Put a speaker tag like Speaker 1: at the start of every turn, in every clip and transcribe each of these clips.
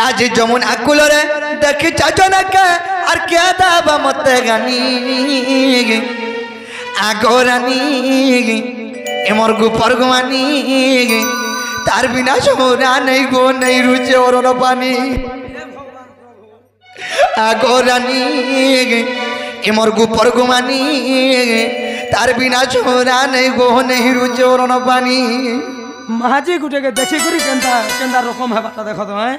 Speaker 1: आज जमुना कुलरे देखी चाचनके और क्या दाबा मत गानी आगोरानी एमर गुपर गुमानी तार बिना सोना नहीं गो नहीं रुचे और पानी आगोरानी एमर गुपर गुमानी तार बिना सोना नहीं गो नहीं रुचे और पानी
Speaker 2: महाजी गुटे के देखी करी केंदा केंदा रकम है बात देखो तो है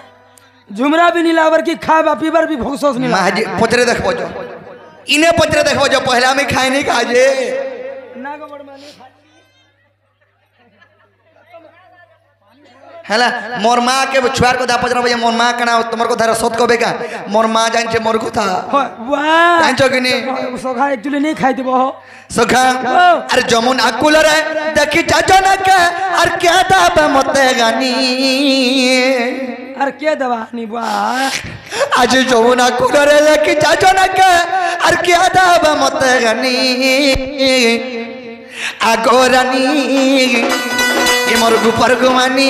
Speaker 2: झुमरा भी नीला वर की खाबा पीबर भी भोगसोस नीला
Speaker 1: महाजी पचरे देखबो जो इने पचरे देखबो जो पहला में खाए नहीं काजे
Speaker 2: ना गबड़ में नहीं खाई
Speaker 1: हैला मोर मां के छुआर को दा पचरा बजे मोर मां कना तमर को धारा सत को बेका मोर मां जान छे मोर कथा
Speaker 2: वाह
Speaker 1: जान छो कि नहीं
Speaker 2: सोखा एक्चुअली नहीं खाई देबो हो
Speaker 1: सोखा अरे जमुन अकुल रे देखी चाचन के और क्या दाब मत गानी
Speaker 2: अरे क्या दवा नी वाह
Speaker 1: आज जमुन अकुल रे देखी चाचन के और क्या दाब मत गानी आगोरानी मोर गुपर गुमानी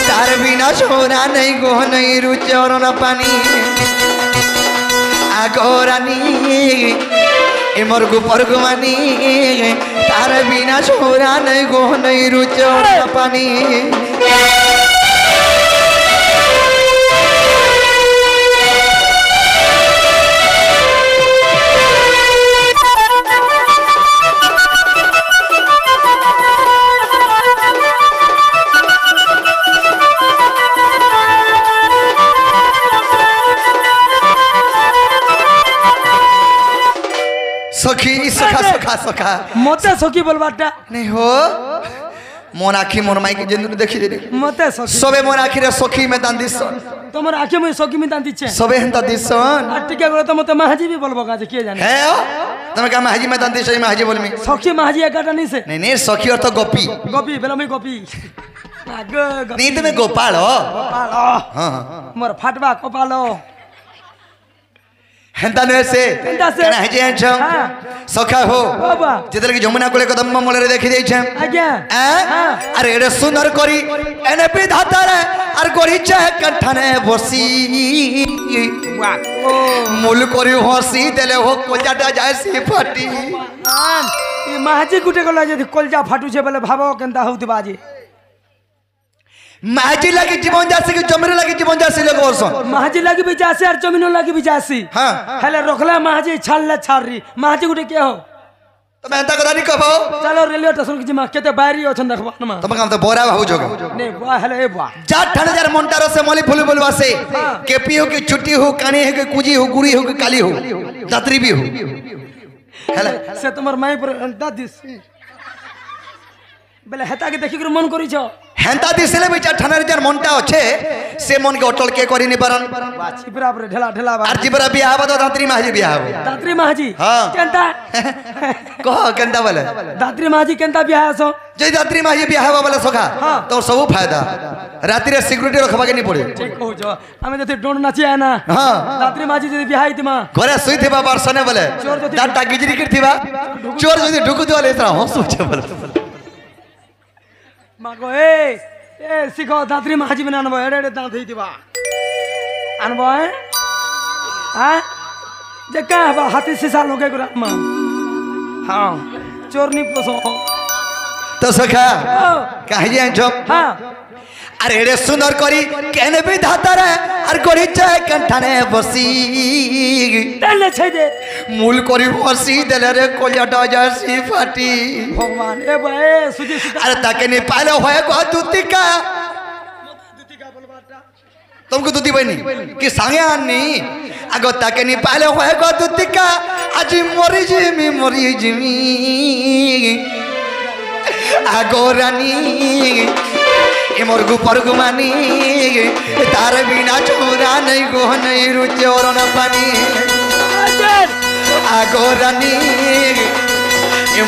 Speaker 1: तार बिना सोना नहीं गो नहीं रुचे और न पानी आगोरानी मोर गुपर गुमानी तार बिना सोना नहीं गो नहीं रुचे और न पानी सखी सखा सखा सखा
Speaker 2: मते सखी बोलबाटा
Speaker 1: नहीं हो मोन आखी मोर माई के जिंदगी देखि दे
Speaker 2: मते सखी
Speaker 1: सबे मोर आखी रे सखी में दान दिसन
Speaker 2: तमर आखे में सखी में दान दिछे
Speaker 1: सबे हंता दिसन
Speaker 2: अटिके गलो त मते महाजी भी बोलबो का के जाने
Speaker 1: है ओ तमे का महाजी में दान दिसन महाजी बोलमी
Speaker 2: सखी महाजी एकाटा नहीं से
Speaker 1: नहीं नहीं सखी अर्थ गोपी
Speaker 2: गोपी बेला में गोपी आग
Speaker 1: नहीं तमे गोपाल हो
Speaker 2: गोपाल
Speaker 1: हां
Speaker 2: मोर फाटवा कपालो
Speaker 1: हेंता ने से
Speaker 2: हेंता से
Speaker 1: कना हेजे छ सखा हो
Speaker 2: बाबा
Speaker 1: जेतले कि जमुना कोले कदम मोले रे देखि देइ छ
Speaker 2: आज्ञा
Speaker 1: अरे एडे सुंदर करी एने पे धाता रे और गोरी छ कंठने बसी
Speaker 2: वाह
Speaker 1: मूल करी हसी देले हो कोलजाटा जाय सी फाटी
Speaker 2: ये महाजी गुटे गला जे कोलजा फाटू छे बोले भाबो केनता होती बाजी
Speaker 1: महाजी लगी जीवन जासी कि जमीन लगी जीवन जासी लोग वर्षन
Speaker 2: महाजी लगी भी जासी और जमीनो लगी भी जासी
Speaker 1: हां
Speaker 2: हेले रोकला महाजी छालले छारी महाजी गुटे के हो
Speaker 1: तो मैं एंता कदा नहीं कहबो
Speaker 2: चलो रेलवे स्टेशन की जिमा केते बारी अछन देखबो नमा
Speaker 1: तम काम तो बोरा भाऊ जोगो
Speaker 2: नहीं वाह हेले ए वाह
Speaker 1: 4000 मोंटारो से मोली फुली बोलवा से केपी हो कि छुट्टी हो कानी हो कि कुजी हो गुरी हो कि काली हो दात्री भी हो हेले
Speaker 2: से तुम्हार माई पर दादी बेले हेता के देखि कर मन करी छ
Speaker 1: हेंता दिसले भी 4000 मोंटा अच्छे से मन के अटल के करी नि परन
Speaker 2: छिपरा पर ढेला ढेला
Speaker 1: आर जिबरा बियाह बा तो दात्री महाजी बियाह हो
Speaker 2: दात्री महाजी
Speaker 1: हां
Speaker 2: केनता
Speaker 1: कह केनता बोले
Speaker 2: दात्री महाजी केनता बियाह सो
Speaker 1: जे दात्री महाजी बियाह बा बोले सखा तो सब फायदा राती रे सिक्योरिटी रखबा के नहीं पड़े
Speaker 2: ठीक हो जो हमें जति डोंड नाची है ना
Speaker 1: हां
Speaker 2: दात्री महाजी जति बियाह हितमा
Speaker 1: घरे सुई थिबा बरसने बोले दाटा गिजरी कर थिबा चोर जदी ढुकु दोले इतना हंसु छे बोले
Speaker 2: मागो ए सिखो दात्री महाजी में अनबो एडे एडे दांत हितिबा अनबो है हां जे का बा हाथी सीसा लोगे गुरा म हां चोरनी पोसो
Speaker 1: तो सखा काहे जे छ
Speaker 2: हां
Speaker 1: अरे एडे सुंदर करी केने भी धाता रे और गोरी चाय कंठाने बसी
Speaker 2: तले छै दे
Speaker 1: मूल करी बसी देले रे कोलियाटा जासी फाटी
Speaker 2: भगवान ए बे सुजी सुजी
Speaker 1: अरे ताके नहीं पाले होए को दूतिका
Speaker 2: बोलबाटा
Speaker 1: तुमको दूती बनी कि सांगे आनी आगो ताके नहीं पाले होए को दूतिका आज मरी जिमी आगो रानी मोर गुपर गुमानी तार बिना छोरा नहीं गो नहीं रुचे और न पानी आगो रानी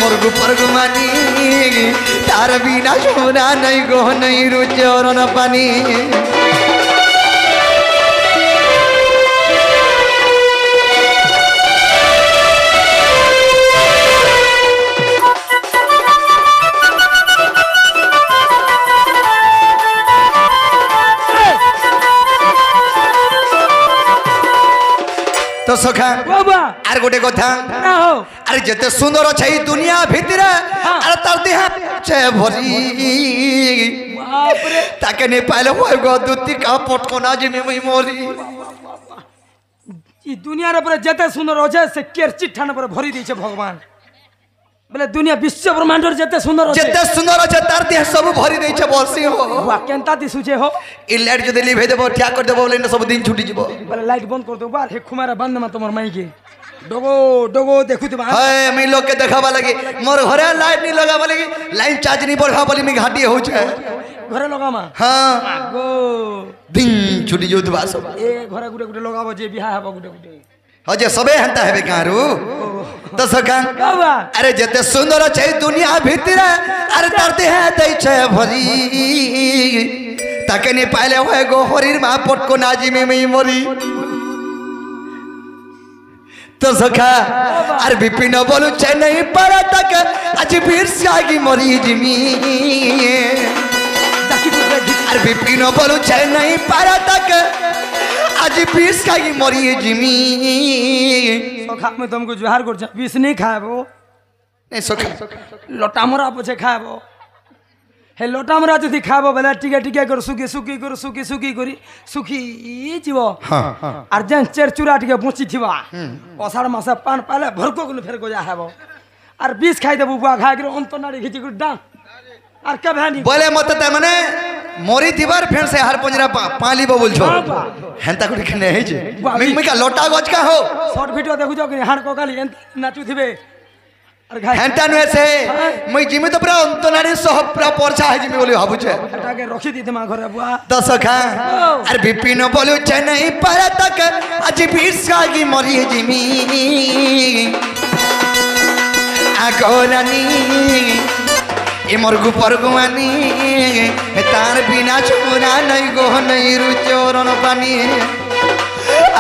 Speaker 1: मोर गुपर गुमानी तार बिना छोरा नहीं गो नहीं रुचे और न पानी तो सखा
Speaker 2: बाबा
Speaker 1: आर गोटे कथा
Speaker 2: ना हो
Speaker 1: अरे जते सुंदर छै दुनिया भीतर अरे तर देह छे भरी
Speaker 2: बाप रे
Speaker 1: ताके नहीं पाले हो गो दुती का पटकोना जे में मोरी
Speaker 2: ई दुनिया रे पर जते सुंदर हो छै से केरची ठान पर भरी दै छै भगवान बोले दुनिया विश्व ब्रह्मांड रे जते सुंदर हो छै
Speaker 1: जते सुंदर छै तार देह सब भरी दै छै बरसी हो
Speaker 2: वा केनता दिसु छै हो
Speaker 1: ई लाइट जदे लिभे देबो ठिया कर देबो बोले सब दिन छुटी जबो
Speaker 2: बोले लाइट बंद कर दो बार हे खुमारा बंद में तोमर माई के डोगो डोगो देखु त
Speaker 1: हाय मैं लोग के देखाबा लगी मोर घरे लाइट नहीं लगाबा लगी लाइन चार्ज नहीं बढ़ा बोली में घाटी हो छै
Speaker 2: घरे लगामा
Speaker 1: हां
Speaker 2: गो
Speaker 1: दिन छुटी जो दुबा सब
Speaker 2: ए घरे गुटे गुटे लगाबो जे बिहा हबो गुटे गुटे
Speaker 1: अजे सबे हंता हेबे गारू तो सका
Speaker 2: बाबा
Speaker 1: अरे जते सुंदर छै दुनिया भीतर अरे तरते है दै छै भरी ताके नहीं पाले होए गो हरीर मा पटको नाजी में मोरी तो सखा अरे विपिन बोलू छै नहीं पड़ा तक आज फिर सागी मरी जिमी अरे विपिन बोलू छै नहीं पड़ा तक आज पीस खागी मरी जिमी
Speaker 2: सखा में तुमको जोहार कर छ बीस नहीं खाबो
Speaker 1: नहीं सखा
Speaker 2: लोटा मोरा पछे खाबो हे लोटा मोरा जदि खाबो बेला टिके टिके कर सुकी सुकी कर सुकी सुकी करी सुखी जीव
Speaker 1: हां हां
Speaker 2: आर जेन चेर चूरा टिके बची थिबा अषाढ़ मास पान पाले भरको गुन फेर को जा हेबो आर बीस खाई देबो बुआ खा के अंत नाड़ी खिची कर डां आर के भानी
Speaker 1: बोले मत त माने मोरी थिबार फेर से हर पंजरा पाली बोल छो हेंता कुछ खने है जे मिका लोटा गज का हो
Speaker 2: शॉर्ट वीडियो देखु जो कि हाड़ को गाली नाचू थिबे अरे घाई
Speaker 1: हेंता नुए से मैं जिमे तो पूरा अंतनारी सब पूरा परछा है जिमे बोली हाबु छे
Speaker 2: हटा के रखी दी मा घरे बुआ
Speaker 1: दस खा अरे विपिन बोलू छे नहीं पारा तक आज फिर सागी मरी जिमी आकोरानी ए मरगु परगुआनी तार बिना छोरा नहीं गो नहीं रुचोरन पानी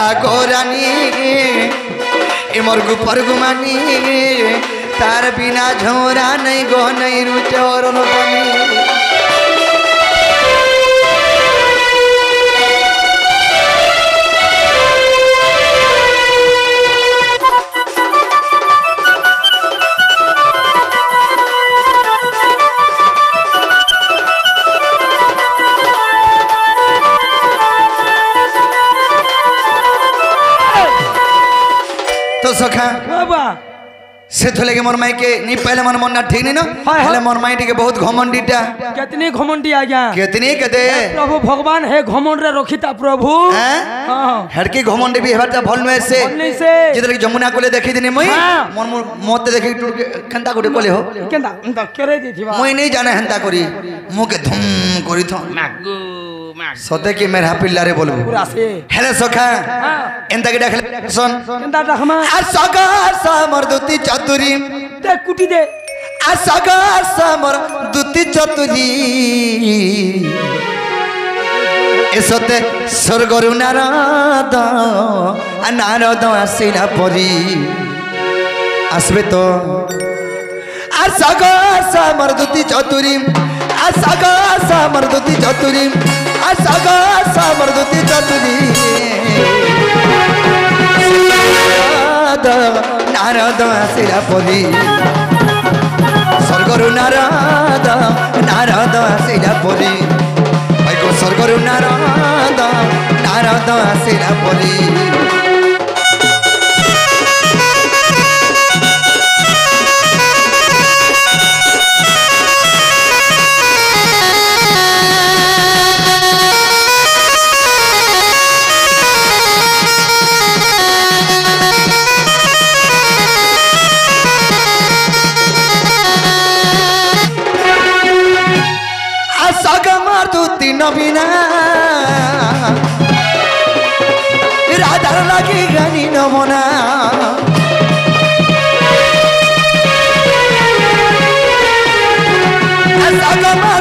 Speaker 1: आकोरानी ए मरगु परगुआनी तार बिना झोरा नहीं गो नहीं रुचोरन पानी तो सखा
Speaker 2: बाबा
Speaker 1: से थले के मोर माई के नहीं पहले मन मन ठीक नहीं ना पहले मोर माई के बहुत घमंडीटा
Speaker 2: कितनी घमंडी आ गया
Speaker 1: कितनी कदे
Speaker 2: प्रभु भगवान है घमंड रे रखिता प्रभु हां
Speaker 1: हड़की घमंडी भी हेबाटा भल में से जिधर की जमुना कोले देखि दिने मई मन मोते देखि टूट के कंता कोटे कोले हो
Speaker 2: केंदा अंत करे दी थिबा
Speaker 1: मई नहीं जाने हंता करी मु के धूम करी थो
Speaker 2: मागो
Speaker 1: सते की मेरा पिल्लारे बोलबो
Speaker 2: पूरा से
Speaker 1: हेले सखा एंता के देखले सुन
Speaker 2: केंदा डखमा
Speaker 1: आ सगा समर दुती चतुरी
Speaker 2: ते कुटी दे
Speaker 1: आ सगा समर दुती चतुरी एसते स्वर्गरु नारद आ नारद आसिला परी आसबे तो आ सगा समर दुती चतुरी आ सगा समर दुती चतुरी आ सगा समर दुती चतुरी नारद आसिला परी स्वर्गरु नारद नारद आसिला परी भाई स्वर्गरु नारद नारद आसिला परी नबीना राधार लगी गानी नमना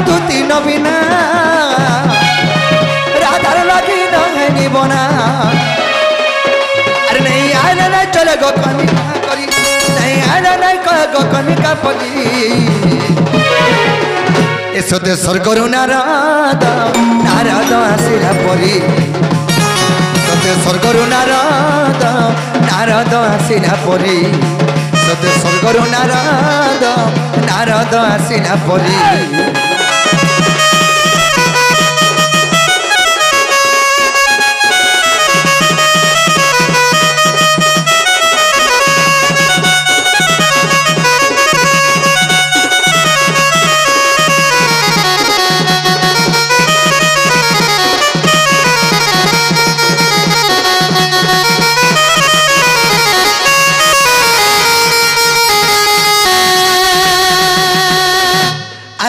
Speaker 1: धुती नबीना राधार लगी नही बना अरे नहीं आना नहीं चले गो कनिका करी नहीं आना नहीं कह गो कनिका परी एसते स्वर्गरु नारद नारद आसिला परी सते स्वर्गरु नारद नारद आसिना परी सत्य स्वर्गर नारद नारद आसिना परी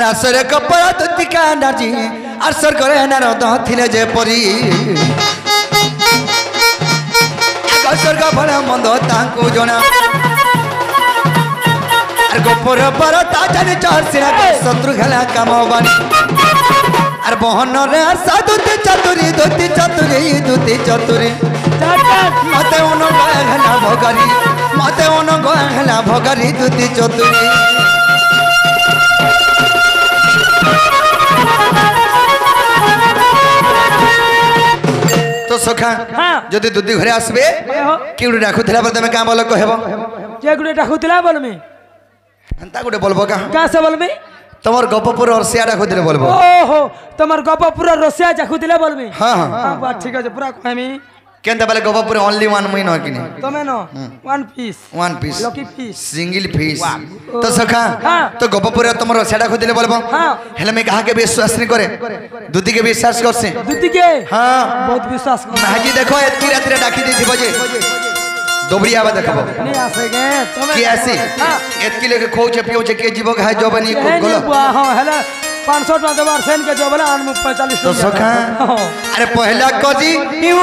Speaker 1: आसर कपड़ा दुतिका नाजी आसर करे नारद थिले जे परी स्वर्ग भल मंद तांकु जना आर गोपर पर ताजानी चर्सिना शत्रु खेला काम बानी आर बहन रे साधुति चतुरी दुति चतुरी दुति चतुरी मते उन गहला भगरी मते उन गहला भगरी दुति चतुरी तो सखा जदि दुदी घरे आसबे किउडी डाकुथिला पर तमे का बोल कहबो
Speaker 2: जे गुडे डाकुथिला बोल में
Speaker 1: अंता गुडे बोलबो का
Speaker 2: से बोल में
Speaker 1: तमर गपपुर रसिया डाकुथिले बोलबो
Speaker 2: ओहो तमर गपपुर रसिया डाकुथिला बोल में
Speaker 1: हां
Speaker 2: हां बात ठीक है पूरा कहमी
Speaker 1: केनता बेले गपपुर ओनली वन महीना किनी
Speaker 2: तमे नो one piece lucky piece
Speaker 1: single piece तो सखा तो गपपुर तमर रसिया डाकुथिले बोलबो
Speaker 2: हां
Speaker 1: हेले में कहा के विश्वास नहीं करे दुदी के विश्वास करसे
Speaker 2: दुदी के
Speaker 1: हां
Speaker 2: बहुत विश्वास कर
Speaker 1: नाजी देखो एती रात डाकी दी थी बजे दोबड़िया बा देखबो
Speaker 2: नहीं आसेगे तमे
Speaker 1: की आसी एतकी लेके खोचे पियोचे के जीवो है जो बनी को गोलो
Speaker 2: हां हेला 500 टका देबार सेन के जो बोला 45
Speaker 1: तो सखा अरे पहला कजी यूं